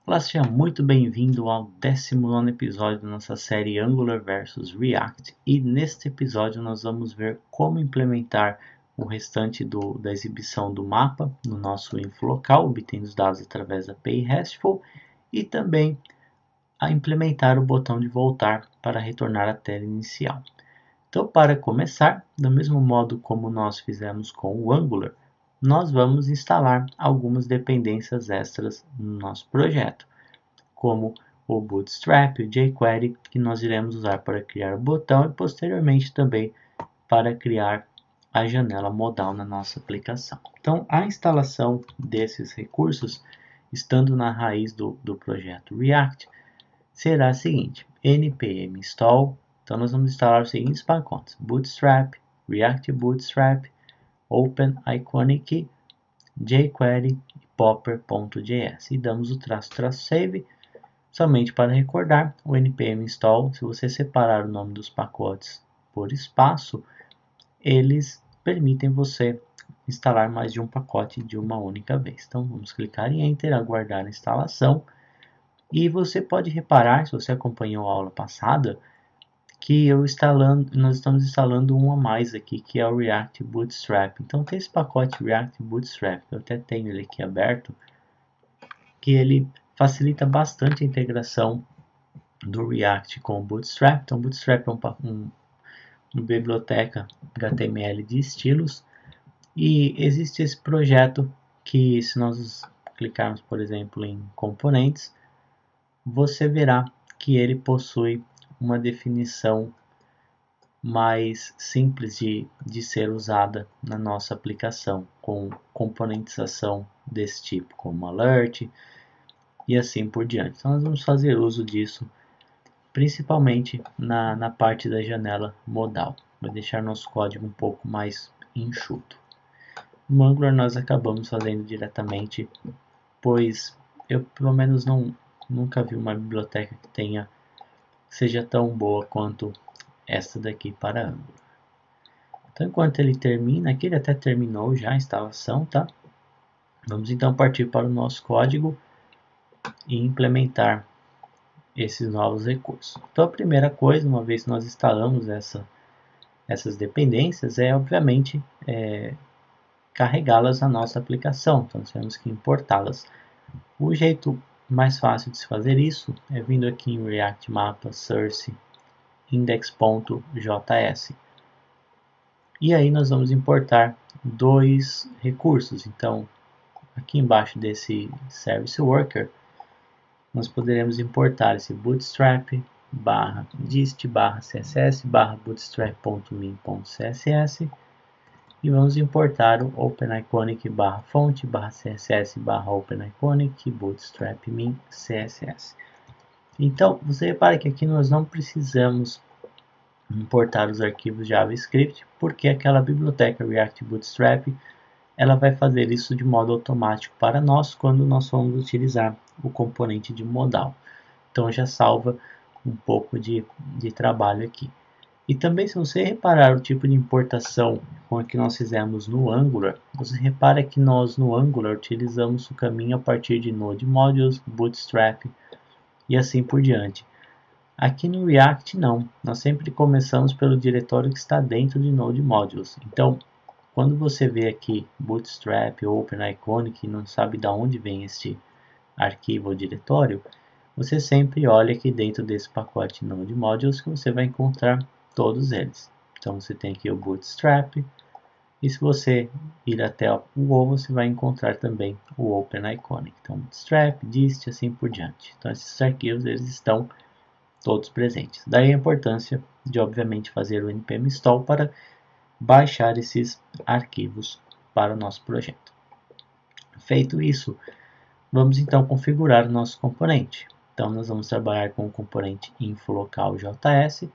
Olá, seja muito bem-vindo ao 19º episódio da nossa série Angular vs React, e neste episódio nós vamos ver como implementar o restante da exibição do mapa no nosso info local, obtendo os dados através da API RESTful, e também a implementar o botão de voltar para retornar à tela inicial. Então, para começar, do mesmo modo como nós fizemos com o Angular, nós vamos instalar algumas dependências extras no nosso projeto, como o Bootstrap, o jQuery, que nós iremos usar para criar o botão e posteriormente também para criar a janela modal na nossa aplicação. Então, a instalação desses recursos, estando na raiz do projeto React, será a seguinte: npm install. Então, nós vamos instalar os seguintes pacotes: Bootstrap, React Bootstrap, OpenIconic, jQuery e popper.js. E damos o --save. Somente para recordar, o npm install, se você separar o nome dos pacotes por espaço, eles permitem você instalar mais de um pacote de uma única vez. Então, vamos clicar em Enter, aguardar a instalação. E você pode reparar, se você acompanhou a aula passada, que nós estamos instalando um a mais aqui, que é o React Bootstrap. Então, tem esse pacote React Bootstrap, eu até tenho ele aqui aberto, que ele facilita bastante a integração do React com o Bootstrap. Então, o Bootstrap é uma biblioteca HTML de estilos, e existe esse projeto que, se nós clicarmos, por exemplo, em componentes, você verá que ele possui uma definição mais simples de ser usada na nossa aplicação, com componentização desse tipo, como alert e assim por diante. Então, nós vamos fazer uso disso principalmente na parte da janela modal. Vai deixar nosso código um pouco mais enxuto. No Angular nós acabamos fazendo diretamente, pois eu pelo menos nunca vi uma biblioteca que seja tão boa quanto esta daqui para Angular. Então, enquanto ele termina, aqui ele até terminou já a instalação, tá? Vamos então partir para o nosso código e implementar esses novos recursos. Então, a primeira coisa, uma vez que nós instalamos essas dependências, é obviamente carregá-las na nossa aplicação. Então, nós temos que importá-las. O jeito mais fácil de se fazer isso é vindo aqui em React Mapa Source index.js. E aí nós vamos importar dois recursos. Então, aqui embaixo desse Service Worker, nós poderemos importar esse bootstrap /dist /css bootstrap.min.css, e vamos importar o OpenIconic /font /css OpenIconic bootstrap min css. Então, você repara que aqui nós não precisamos importar os arquivos JavaScript, porque aquela biblioteca React Bootstrap ela vai fazer isso de modo automático para nós quando nós formos utilizar o componente de modal. Então já salva um pouco de trabalho aqui. E também, se você reparar o tipo de importação com a que nós fizemos no Angular, você repara que nós no Angular utilizamos o caminho a partir de Node Modules, Bootstrap e assim por diante. Aqui no React não, nós sempre começamos pelo diretório que está dentro de Node Modules. Então, quando você vê aqui Bootstrap ou OpenIconic e não sabe de onde vem este arquivo ou diretório, você sempre olha aqui dentro desse pacote Node Modules que você vai encontrar todos eles. Então você tem aqui o Bootstrap, e se você ir até o O, você vai encontrar também o OpenIconic. Então Bootstrap, dist, assim por diante. Então esses arquivos eles estão todos presentes. Daí a importância de obviamente fazer o npm install para baixar esses arquivos para o nosso projeto. Feito isso, vamos então configurar o nosso componente. Então nós vamos trabalhar com o componente info_local.js.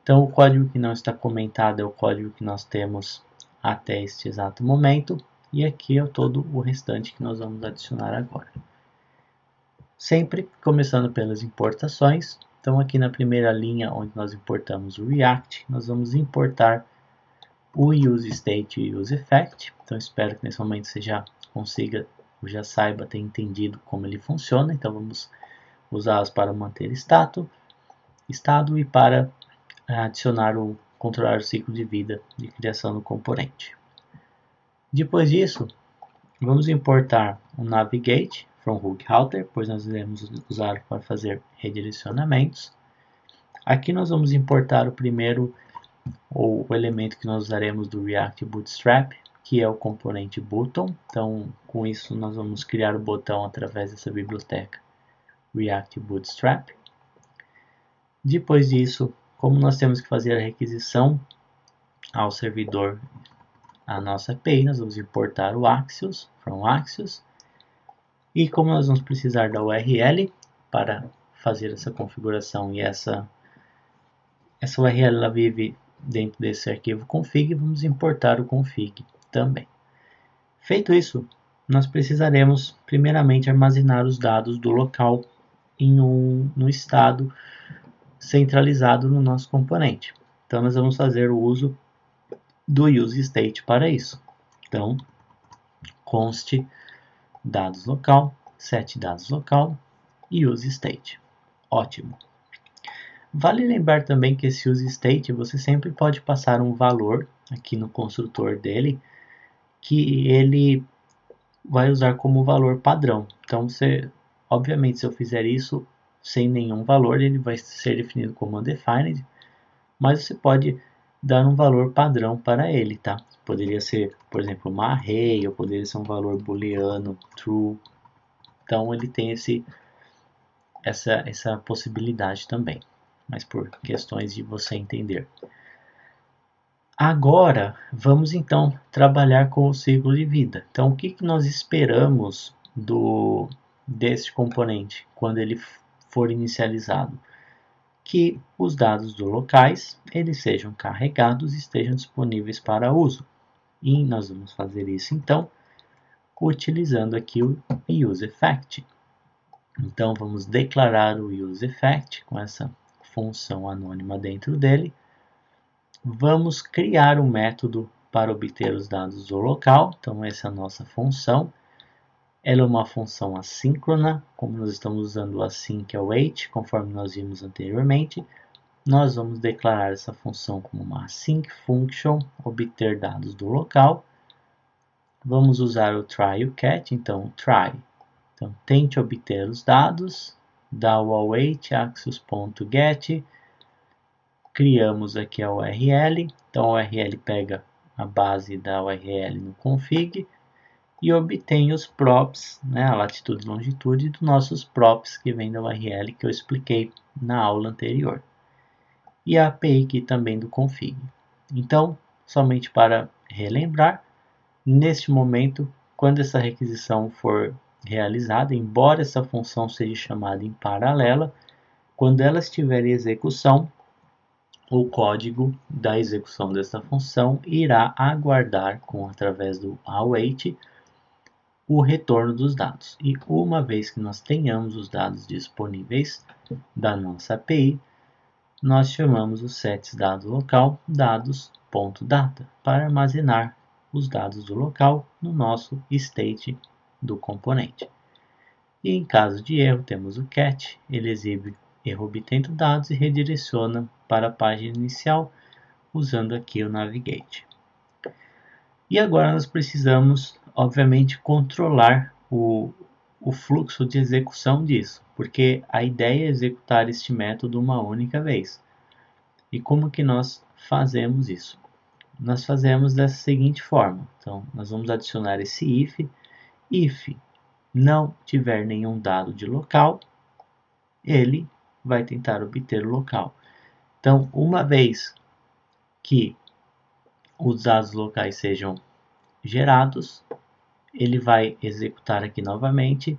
Então o código que não está comentado é o código que nós temos até este exato momento, e aqui é todo o restante que nós vamos adicionar agora. Sempre começando pelas importações. Então aqui na primeira linha onde nós importamos o React, nós vamos importar o useState e o useEffect. Então espero que nesse momento você já consiga já saiba, tenha entendido como ele funciona. Então vamos usá-los para manter estado e para adicionar controlar o ciclo de vida de criação do componente. Depois disso, vamos importar o navigate from hook router, pois nós iremos usá-lo para fazer redirecionamentos. Aqui nós vamos importar o primeiro, ou o elemento que nós usaremos do React Bootstrap, que é o componente button. Então, com isso nós vamos criar o botão através dessa biblioteca React Bootstrap. Depois disso, como nós temos que fazer a requisição ao servidor, a nossa API, nós vamos importar o Axios, from Axios. E como nós vamos precisar da URL para fazer essa configuração, e essa URL ela vive dentro desse arquivo config, vamos importar o config também. Feito isso, nós precisaremos primeiramente armazenar os dados do local no estado centralizado no nosso componente. Então nós vamos fazer o uso do useState para isso. Então, const dados local, set dados local e useState. Ótimo. Vale lembrar também que esse useState você sempre pode passar um valor aqui no construtor dele, que ele vai usar como valor padrão. Então, obviamente, se eu fizer isso sem nenhum valor, ele vai ser definido como undefined, mas você pode dar um valor padrão para ele, tá? Poderia ser, por exemplo, uma array, ou poderia ser um valor booleano, true. Então, ele tem essa possibilidade também, mas por questões de você entender. Agora, vamos então trabalhar com o ciclo de vida. Então, o que nós esperamos deste componente quando ele for inicializado? Que os dados do locais eles sejam carregados e estejam disponíveis para uso. E nós vamos fazer isso então utilizando aqui o useEffect. Então vamos declarar o useEffect com essa função anônima dentro dele. Vamos criar um método para obter os dados do local. Então essa é a nossa função. Ela é uma função assíncrona, como nós estamos usando o async await, conforme nós vimos anteriormente. Nós vamos declarar essa função como uma async function, obter dados do local. Vamos usar o try e o catch, então try. Então tente obter os dados, dá o await axios.get, criamos aqui a URL, então a URL pega a base da URL no config, e obtém os props, né, a latitude e longitude dos nossos props que vem da URL que eu expliquei na aula anterior. E a API aqui também do config. Então, somente para relembrar, neste momento, quando essa requisição for realizada, embora essa função seja chamada em paralela, quando ela estiver em execução, o código da execução dessa função irá aguardar através do await o retorno dos dados. E uma vez que nós tenhamos os dados disponíveis da nossa API, nós chamamos o setDadosLocal dados.data para armazenar os dados do local no nosso state do componente. E em caso de erro, temos o catch, ele exibe erro obtendo dados e redireciona para a página inicial usando aqui o navigate. E agora nós precisamos, obviamente, controlar o fluxo de execução disso, porque a ideia é executar este método uma única vez. E como que nós fazemos isso? Nós fazemos dessa seguinte forma. Então, nós vamos adicionar esse if não tiver nenhum dado de local, ele vai tentar obter o local. Então, uma vez que os dados locais sejam gerados, ele vai executar aqui novamente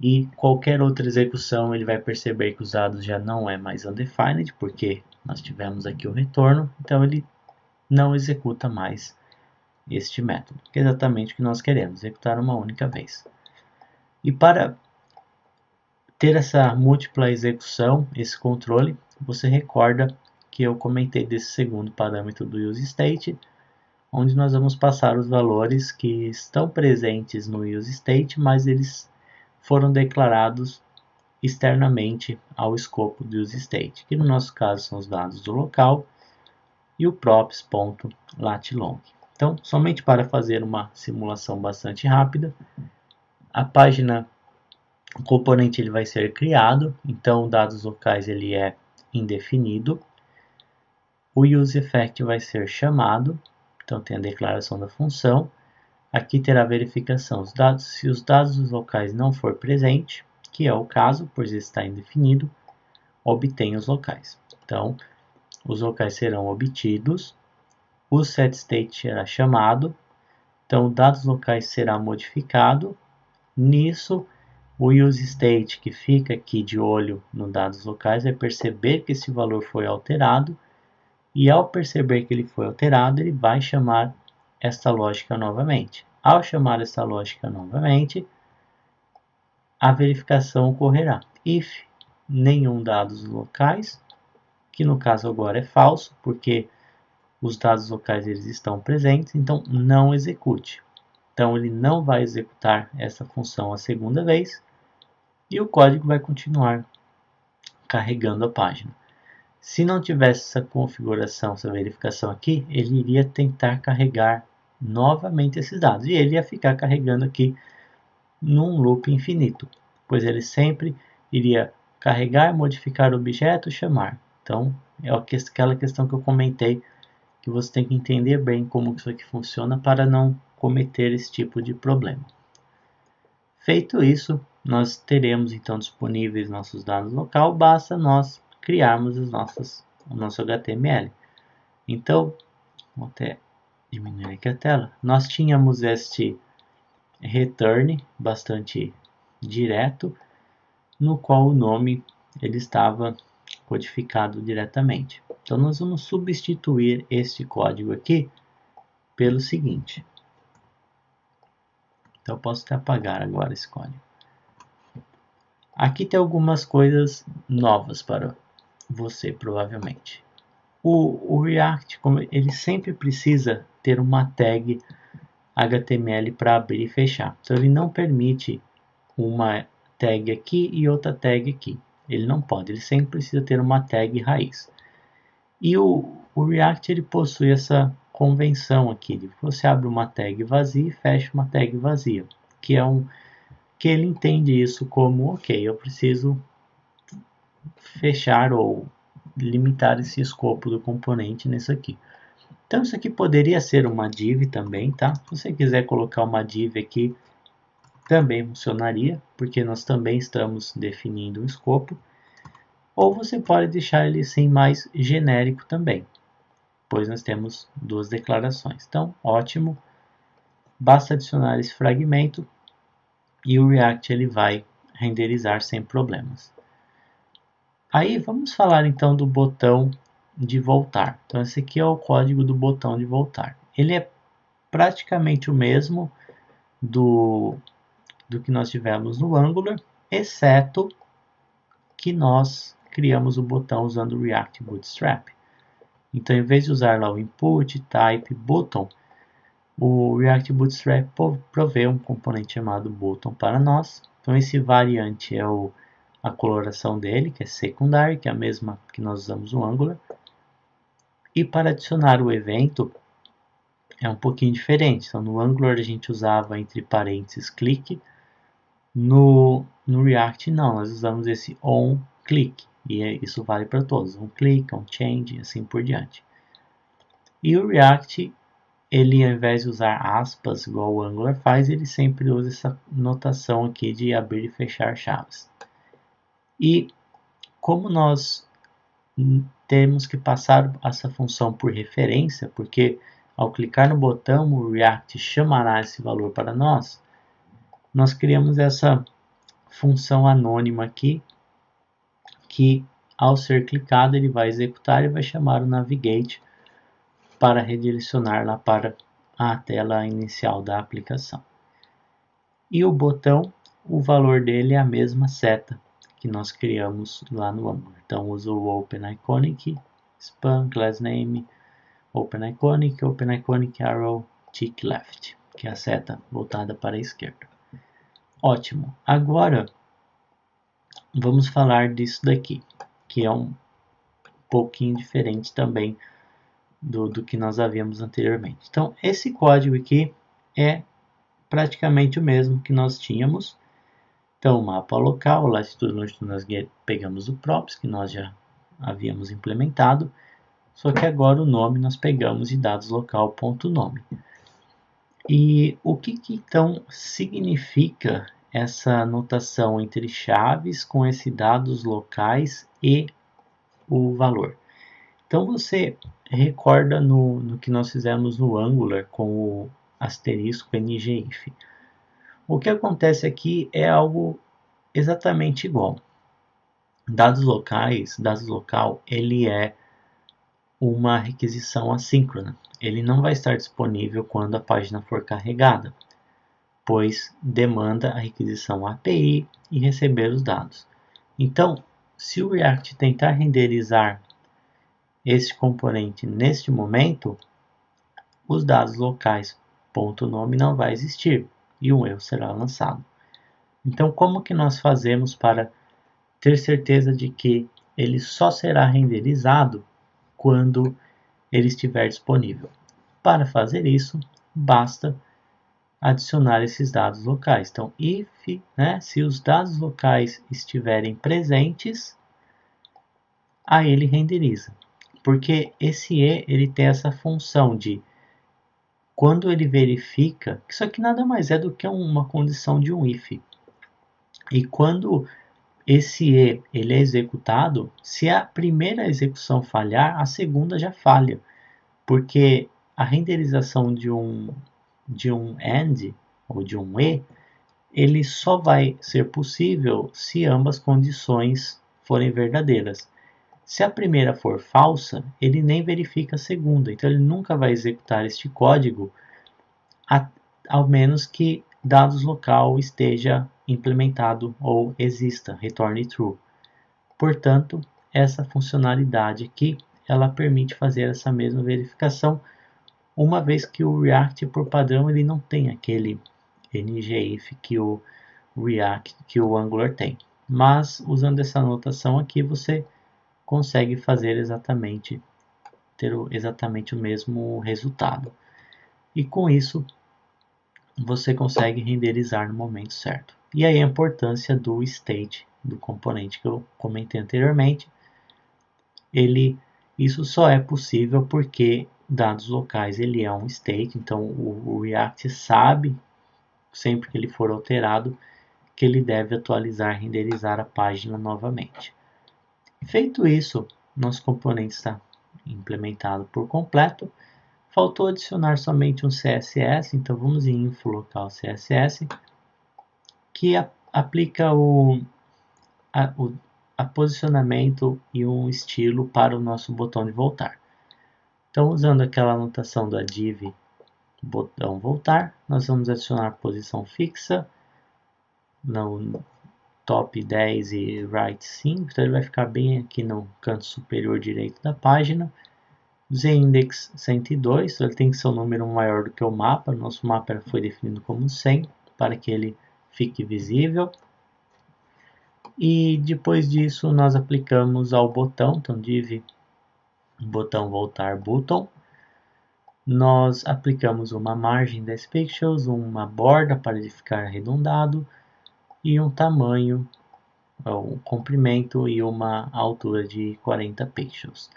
e qualquer outra execução ele vai perceber que os dados já não é mais undefined, porque nós tivemos aqui o retorno, então ele não executa mais este método, que é exatamente o que nós queremos, executar uma única vez. E para ter essa múltipla execução, esse controle, você recorda que eu comentei desse segundo parâmetro do useState, onde nós vamos passar os valores que estão presentes no useState, mas eles foram declarados externamente ao escopo do useState, que no nosso caso são os dados do local e o props.latlong. Então, somente para fazer uma simulação bastante rápida, a página, o componente ele vai ser criado, então dados locais ele é indefinido, o useEffect vai ser chamado, então tem a declaração da função, aqui terá a verificação dos dados, se os dados dos locais não for presente, que é o caso, pois está indefinido, obtém os locais. Então, os locais serão obtidos, o setState será chamado, então o dados locais será modificado, nisso o useState que fica aqui de olho nos dados locais vai perceber que esse valor foi alterado, e ao perceber que ele foi alterado, ele vai chamar esta lógica novamente. Ao chamar esta lógica novamente, a verificação ocorrerá. If nenhum dados locais, que no caso agora é falso, porque os dados locais eles estão presentes, então não execute. Então ele não vai executar essa função a segunda vez, e o código vai continuar carregando a página. Se não tivesse essa configuração, essa verificação aqui, ele iria tentar carregar novamente esses dados. E ele ia ficar carregando aqui num loop infinito, pois ele sempre iria carregar, modificar o objeto, chamar. Então, é aquela questão que eu comentei, que você tem que entender bem como isso aqui funciona para não cometer esse tipo de problema. Feito isso, nós teremos então disponíveis nossos dados local, basta nós criarmos o nosso HTML. Então, vou até diminuir aqui a tela. Nós tínhamos este return bastante direto, no qual o nome ele estava codificado diretamente. Então, nós vamos substituir este código aqui pelo seguinte. Então, eu posso até apagar agora esse código. Aqui tem algumas coisas novas para você, provavelmente. O React, ele sempre precisa ter uma tag HTML para abrir e fechar. Então, ele não permite uma tag aqui e outra tag aqui. Ele não pode, ele sempre precisa ter uma tag raiz. E o React ele possui essa convenção aqui, de você abre uma tag vazia e fecha uma tag vazia, que ele entende isso como, ok, eu preciso fechar ou limitar esse escopo do componente nisso aqui. Então isso aqui poderia ser uma div também, tá? Se você quiser colocar uma div aqui, também funcionaria, porque nós também estamos definindo um escopo. Ou você pode deixar ele assim mais genérico também, pois nós temos duas declarações. Então, ótimo, basta adicionar esse fragmento e o React ele vai renderizar sem problemas. Aí vamos falar então do botão de voltar. Então esse aqui é o código do botão de voltar. Ele é praticamente o mesmo do que nós tivemos no Angular, exceto que nós criamos o botão usando o React Bootstrap. Então, em vez de usar lá o input, type, button, o React Bootstrap provê um componente chamado button para nós. Então, esse variante é a coloração dele, que é secundário, que é a mesma que nós usamos no Angular. E para adicionar o evento, é um pouquinho diferente. Então, no Angular a gente usava entre parênteses click. No React não, nós usamos esse onClick. E isso vale para todos. OnClick, onChange, assim por diante. E o React, ele ao invés de usar aspas, igual o Angular faz, ele sempre usa essa notação aqui de abrir e fechar chaves. E como nós temos que passar essa função por referência, porque ao clicar no botão o React chamará esse valor para nós criamos essa função anônima aqui, que ao ser clicado ele vai executar e vai chamar o navigate para redirecionar lá para a tela inicial da aplicação. E o botão, o valor dele é a mesma seta que nós criamos lá no Angular. Então uso o Open Iconic, Span, Class Name, Open Arrow Tick Left, que é a seta voltada para a esquerda. Ótimo. Agora, vamos falar disso daqui, que é um pouquinho diferente também do que nós havíamos anteriormente. Então, esse código aqui é praticamente o mesmo que nós tínhamos. Então, o mapa local, latitude e longitude, nós pegamos o props, que nós já havíamos implementado, só que agora o nome nós pegamos de dados local.nome. E o que então significa essa notação entre chaves com esses dados locais e o valor? Então você recorda no que nós fizemos no Angular com o asterisco ngIf. O que acontece aqui é algo exatamente igual. Dados local, ele é uma requisição assíncrona. Ele não vai estar disponível quando a página for carregada, pois demanda a requisição API e receber os dados. Então, se o React tentar renderizar esse componente neste momento, os dados locais.nome não vai existir e um erro será lançado. Então, como que nós fazemos para ter certeza de que ele só será renderizado quando ele estiver disponível? Para fazer isso, basta adicionar esses dados locais. Então, if, se os dados locais estiverem presentes, aí ele renderiza. Porque esse e, ele tem essa função de, quando ele verifica, isso aqui nada mais é do que uma condição de um if. E quando esse e ele é executado, se a primeira execução falhar, a segunda já falha. Porque a renderização de um AND ou de um E, ele só vai ser possível se ambas condições forem verdadeiras. Se a primeira for falsa, ele nem verifica a segunda, então ele nunca vai executar este código ao menos que dados local esteja implementado ou exista, retorne true. Portanto, essa funcionalidade aqui, ela permite fazer essa mesma verificação, uma vez que o React, por padrão, ele não tem aquele ngIf que o Angular tem. Mas, usando essa notação aqui, você consegue fazer ter exatamente o mesmo resultado. E com isso, você consegue renderizar no momento certo. E aí a importância do state, do componente que eu comentei anteriormente, isso só é possível porque dados locais ele é um state, então o React sabe, sempre que ele for alterado, que ele deve atualizar, renderizar a página novamente. Feito isso, nosso componente está implementado por completo. Faltou adicionar somente um CSS, então vamos em info local CSS, que aplica o posicionamento e um estilo para o nosso botão de voltar. Então, usando aquela anotação da div botão voltar, nós vamos adicionar posição fixa no top 10 e right 5, então ele vai ficar bem aqui no canto superior direito da página. Zindex 102, então ele tem que ser um número maior do que o mapa. Nosso mapa foi definido como 100 para que ele fique visível. E depois disso nós aplicamos ao botão, então div botão voltar button. Nós aplicamos uma margem 10 pixels, uma borda para ele ficar arredondado e um tamanho, um comprimento e uma altura de 40 pixels.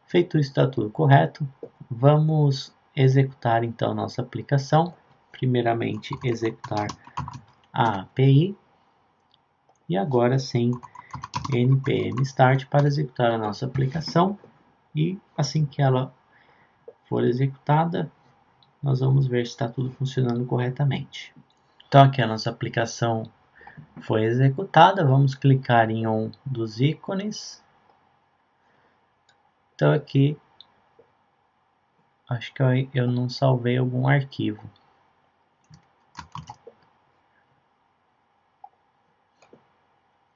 Feito isso, está tudo correto. Vamos executar então nossa aplicação. Primeiramente, executar a API. E agora sim, npm start para executar a nossa aplicação. E assim que ela for executada, nós vamos ver se está tudo funcionando corretamente. Então aqui a nossa aplicação foi executada. Vamos clicar em um dos ícones. Então aqui, acho que eu não salvei algum arquivo.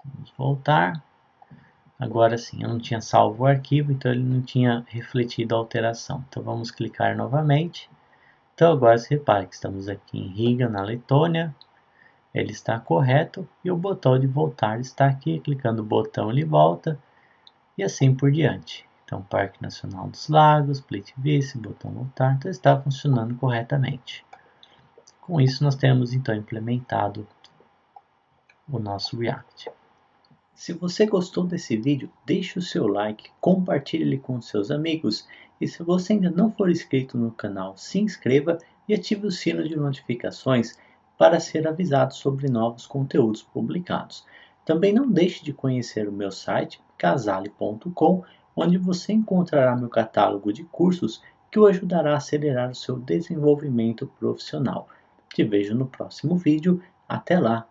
Vamos voltar. Agora sim, eu não tinha salvo o arquivo, então ele não tinha refletido a alteração. Então vamos clicar novamente. Então agora se repare que estamos aqui em Riga, na Letônia. Ele está correto e o botão de voltar está aqui. Clicando no botão ele volta e assim por diante. Então Parque Nacional dos Lagos, Plitvice, botão voltar, então está funcionando corretamente. Com isso nós temos então implementado o nosso React. Se você gostou desse vídeo, deixe o seu like, compartilhe ele com seus amigos e se você ainda não for inscrito no canal, se inscreva e ative o sino de notificações para ser avisado sobre novos conteúdos publicados. Também não deixe de conhecer o meu site casale.com, onde você encontrará meu catálogo de cursos que o ajudará a acelerar o seu desenvolvimento profissional. Te vejo no próximo vídeo. Até lá!